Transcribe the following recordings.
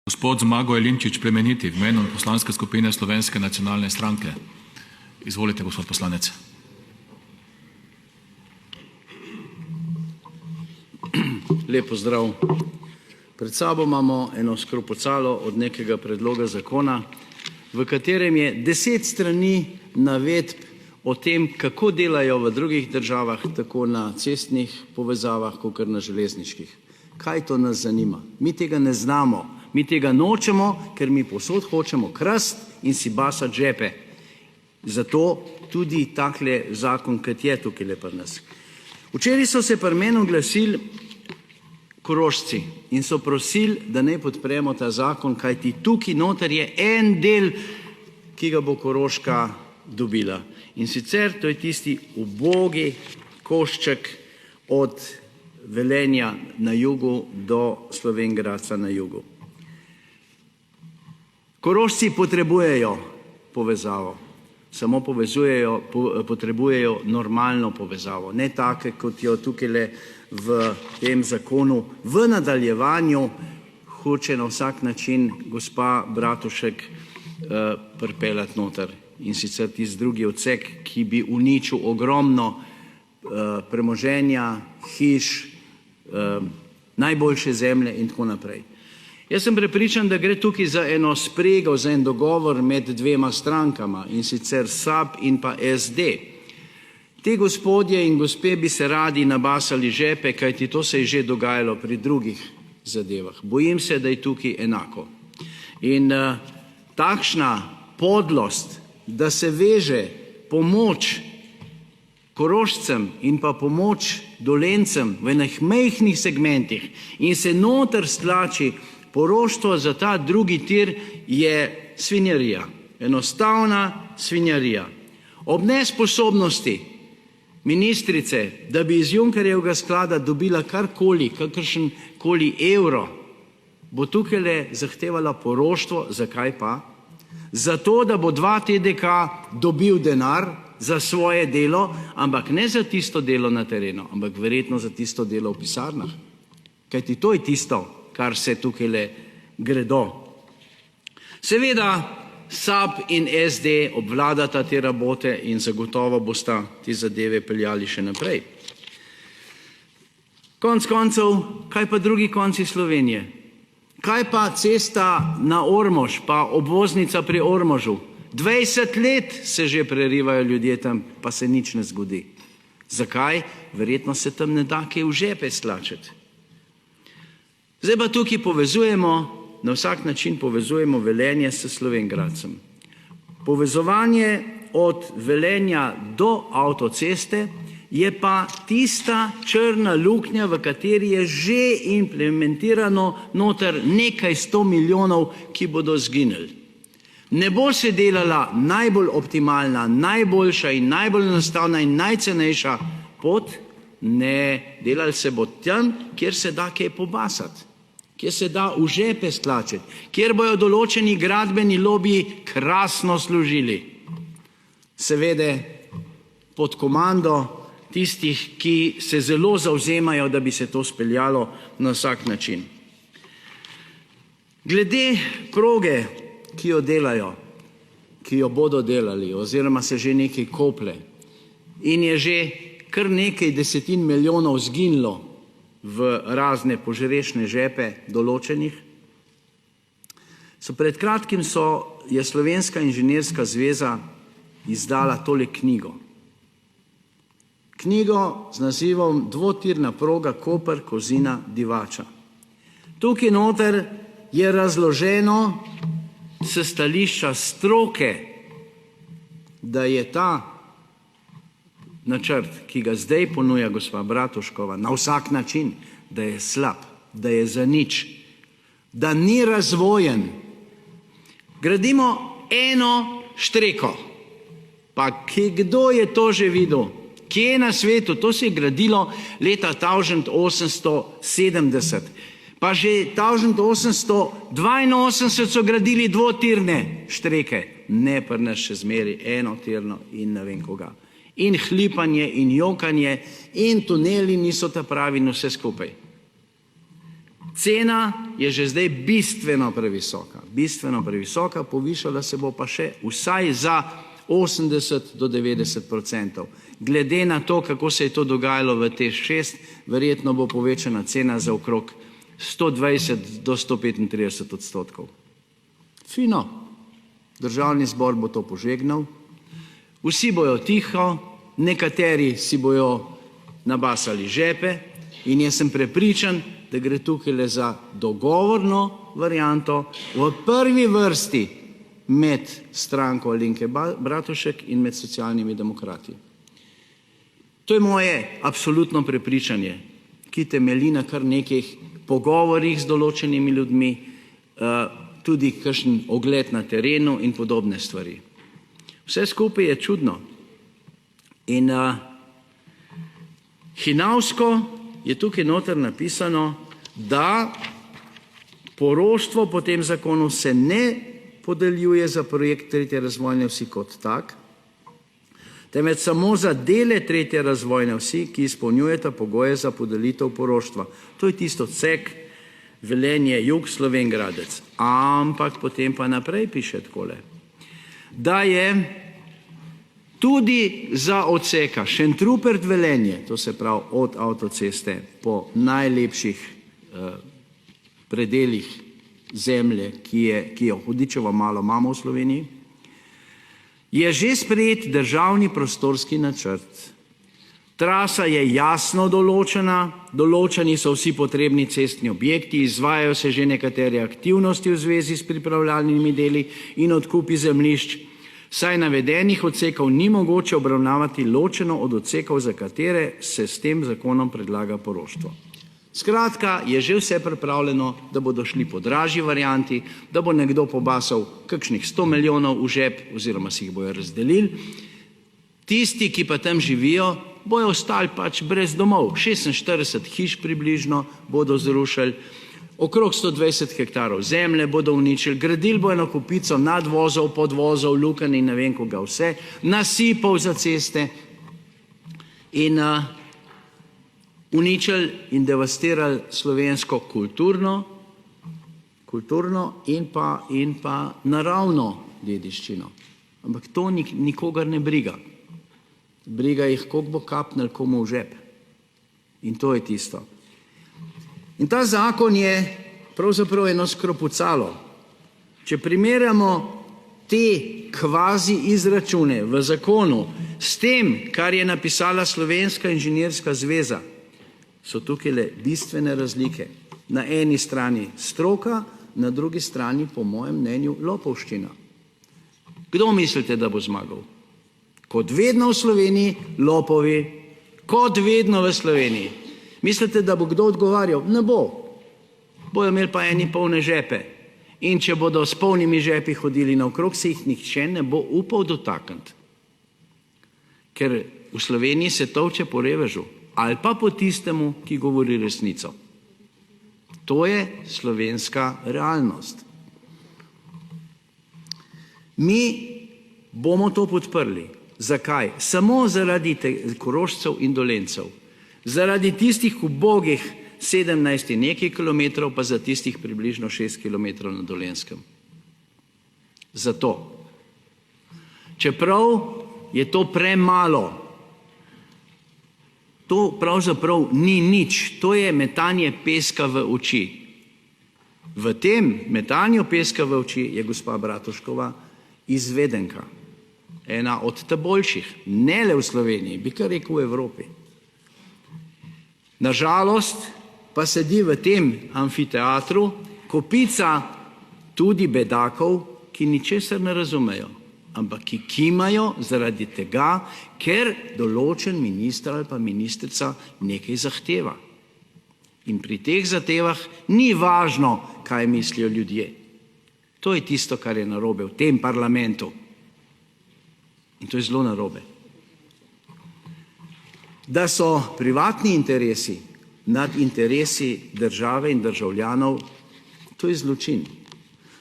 Gospod Zmago Jelinčič Plemeniti, v imenu poslanske skupine Slovenske nacionalne stranke. Izvolite, gospod poslanec. Lep pozdrav. Pred sabo imamo eno skropocalo od nekega predloga zakona, v katerem je 10 strani navedb o tem, kako delajo v drugih državah, tako na cestnih povezavah, kakor na železniških. Kaj to nas zanima? Mi tega ne znamo. Mi tega nočemo, ker mi povsod hočemo krast in si basati žepe. Zato tudi takle zakon, kot je tukaj pri nas. Včeraj so se pri meni oglasili Korošci in so prosili, da naj podpremo ta zakon, kajti tukaj noter je en del, ki ga bo Koroška dobila. In sicer to je tisti ubogi košček od Velenja na jugu do Slovenj Gradca na jugu. Korošci potrebujejo povezavo, samo potrebujejo normalno povezavo, ne take, kot jo tukaj v tem zakonu v nadaljevanju hoče na vsak način gospa Bratušek pripeljati noter. In sicer tisti drugi odsek, ki bi uničil ogromno premoženja, hiš, najboljše zemlje in tako naprej. Jaz sem prepričan, da gre tukaj za eno sprego, za en dogovor med dvema strankama, in sicer SAB in pa SD. Te gospodje in gospe bi se radi nabasali žepe, kajti to se je že dogajalo pri drugih zadevah. Bojim se, da je tukaj enako. In takšna podlost, da se veže pomoč Korošcem in pa pomoč Dolencem v enih majhnih segmentih in se noter stlači poroštvo za ta drugi tir, je svinjarija. Enostavna svinjarija. Ob nesposobnosti ministrice, da bi iz Junckerjevega sklada dobila karkoli, kakršenkoli evro, bo tukaj zahtevala poroštvo. Zakaj pa? Zato, da bo 2TDK dobil denar za svoje delo, ampak ne za tisto delo na terenu, ampak verjetno za tisto delo v pisarnah. Kajti to je tisto, kar se tukaj gredo. Seveda SAB in SD obvladata te rabote in zagotovo bosta te zadeve peljali še naprej. Konec koncev, kaj pa drugi konci Slovenije? Kaj pa cesta na Ormož, pa obvoznica pri Ormožu? 20 let se že prerivajo ljudje tam, pa se nič ne zgodi. Zakaj? Verjetno se tam ne da kaj v žepe stlačiti. Zdaj pa tukaj povezujemo, na vsak način povezujemo Velenje s Slovenj Gradcem. Povezovanje od Velenja do avtoceste je pa tista črna luknja, v kateri je že implementirano noter nekaj 100 milijonov, ki bodo zginili. Ne bo se delala najbolj optimalna, najboljša in najbolj enostavna in najcenejša pot, ne, delali se bo tam, kjer se da kaj pobasati, kjer se da v žepe stlačiti, kjer bojo določeni gradbeni lobiji krasno služili. Seveda pod komando tistih, ki se zelo zavzemajo, da bi se to speljalo na vsak način. Glede proge, ki jo delajo, ki jo bodo delali, oziroma se že nekaj kople in je že kar nekaj desetin milijonov zginilo v razne požrešne žepe določenih. Pred kratkim je Slovenska inženirska zveza izdala tole knjigo. Knjigo z nazivom Dvotirna proga Koper-Kozina-Divača. Tukaj noter je razloženo s stališča stroke, da je ta načrt, ki ga zdaj ponuja gospa Bratuškova, na vsak način, da je slab, da je zanič, da ni razvojen. Gradimo eno štreko. Pa kdo je to že videl? Kje na svetu? To se je gradilo leta 1870. Pa že 1882 so gradili dvotirne štreke. Ne, pri nas še zmeri enotirno in ne vem koga. In hlipanje in jokanje in tuneli niso ta pravi in vse skupaj. Cena je že zdaj bistveno previsoka, povišala se bo pa še vsaj za 80 do 90%. Glede na to, kako se je to dogajalo v TEŠ 6, verjetno bo povečana cena za okrog 120 do 135 odstotkov. Fino, Državni zbor bo to požegnal, vsi bojo tiho, nekateri si bojo nabasali žepe in jaz sem prepričan, da gre tukaj le za dogovorno varianto v prvi vrsti med stranko Alenke Bratušek in med Socialnimi demokrati. To je moje absolutno prepričanje, ki temelji na kar nekih pogovorih z določenimi ljudmi, tudi kakšen ogled na terenu in podobne stvari. Vse skupaj je čudno. In hinavsko je tukaj noter napisano, da poroštvo po tem zakonu se ne podeljuje za projekt tretje razvojne osi kot tak, temveč samo za dele tretje razvojne osi, ki izpolnjujeta pogoje za podelitev poroštva. To je tisto odsek Velenje jug Slovenj Gradec. Ampak potem pa naprej piše takole, da je tudi za odseka Šentrupert Velenje, to se pravi od avtoceste po najlepših predelih zemlje, ki jo hudičevo malo imamo v Sloveniji, je že sprejet državni prostorski načrt. Trasa je jasno določena, določeni so vsi potrebni cestni objekti, izvajajo se že nekatere aktivnosti v zvezi s pripravljalnimi deli in odkupi zemljišč, saj navedenih odsekov ni mogoče obravnavati ločeno od odsekov, za katere se s tem zakonom predlaga poroštvo. Skratka, je že vse pripravljeno, da bodo šli po dražji varianti, da bo nekdo pobasal kakšnih 100 milijonov v žep oziroma si jih bojo razdelili. Tisti, ki pa tam živijo, bojo ostali pač brez domov. 46 hiš približno bodo zrušili, okrog 120 hektarov zemlje bodo uničili, gradili bojo eno kupico nadvozov, podvozov, lukenj in ne vem koga vse, nasipov za ceste in uničili in devastirali slovensko kulturno in pa naravno dediščino. Ampak to nikogar ne briga. Briga jih, koliko bo kapnil komu v žep. In to je tisto. In ta zakon je pravzaprav eno skropucalo. Če primerjamo te kvazi izračune v zakonu s tem, kar je napisala Slovenska inženirska zveza, so tukaj le bistvene razlike. Na eni strani stroka, na drugi strani, po mojem mnenju, lopovščina. Kdo mislite, da bo zmagal? Kot vedno v Sloveniji, lopovi. Kot vedno v Sloveniji. Mislite, da bo kdo odgovarjal? Ne bo. Bojo imeli pa eni polne žepe. In če bodo s polnimi žepi hodili naokrog, se jih nihče ne bo upal dotakniti. Ker v Sloveniji se tolče po revežu. Ali pa po tistemu, ki govori resnico. To je slovenska realnost. Mi bomo to podprli. Zakaj? Samo zaradi Korošcev in Dolencev. Zaradi tistih ubogih 17 in nekaj kilometrov, pa za tistih približno 6 kilometrov na Dolenskem. Zato. Čeprav je to premalo, to pravzaprav ni nič, to je metanje peska v oči. V tem metanju peska v oči je gospa Bratuškova izvedenka. Ena od boljših, ne le v Sloveniji, bi kar rekel v Evropi. Nažalost pa sedi v tem amfiteatru kopica tudi bedakov, ki ničesar ne razumejo, ampak ki kimajo zaradi tega, ker določen minister ali pa ministrica nekaj zahteva. In pri teh zahtevah ni važno, kaj mislijo ljudje. To je tisto, kar je narobe v tem parlamentu. In to je zelo narobe. Da so privatni interesi nad interesi države in državljanov, to je zločin.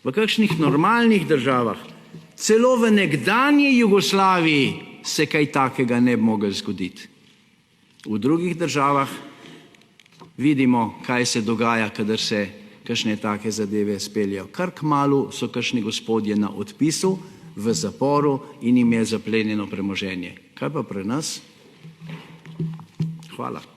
V kakšnih normalnih državah, celo v nekdanji Jugoslaviji, se kaj takega ne bi moglo zgoditi. V drugih državah vidimo, kaj se dogaja, kadar se kakšne take zadeve speljajo. Kar kmalu so kakšni gospodje na odpisu, v zaporu in jim je zaplenjeno premoženje. Kaj pa pri nas? Hvala.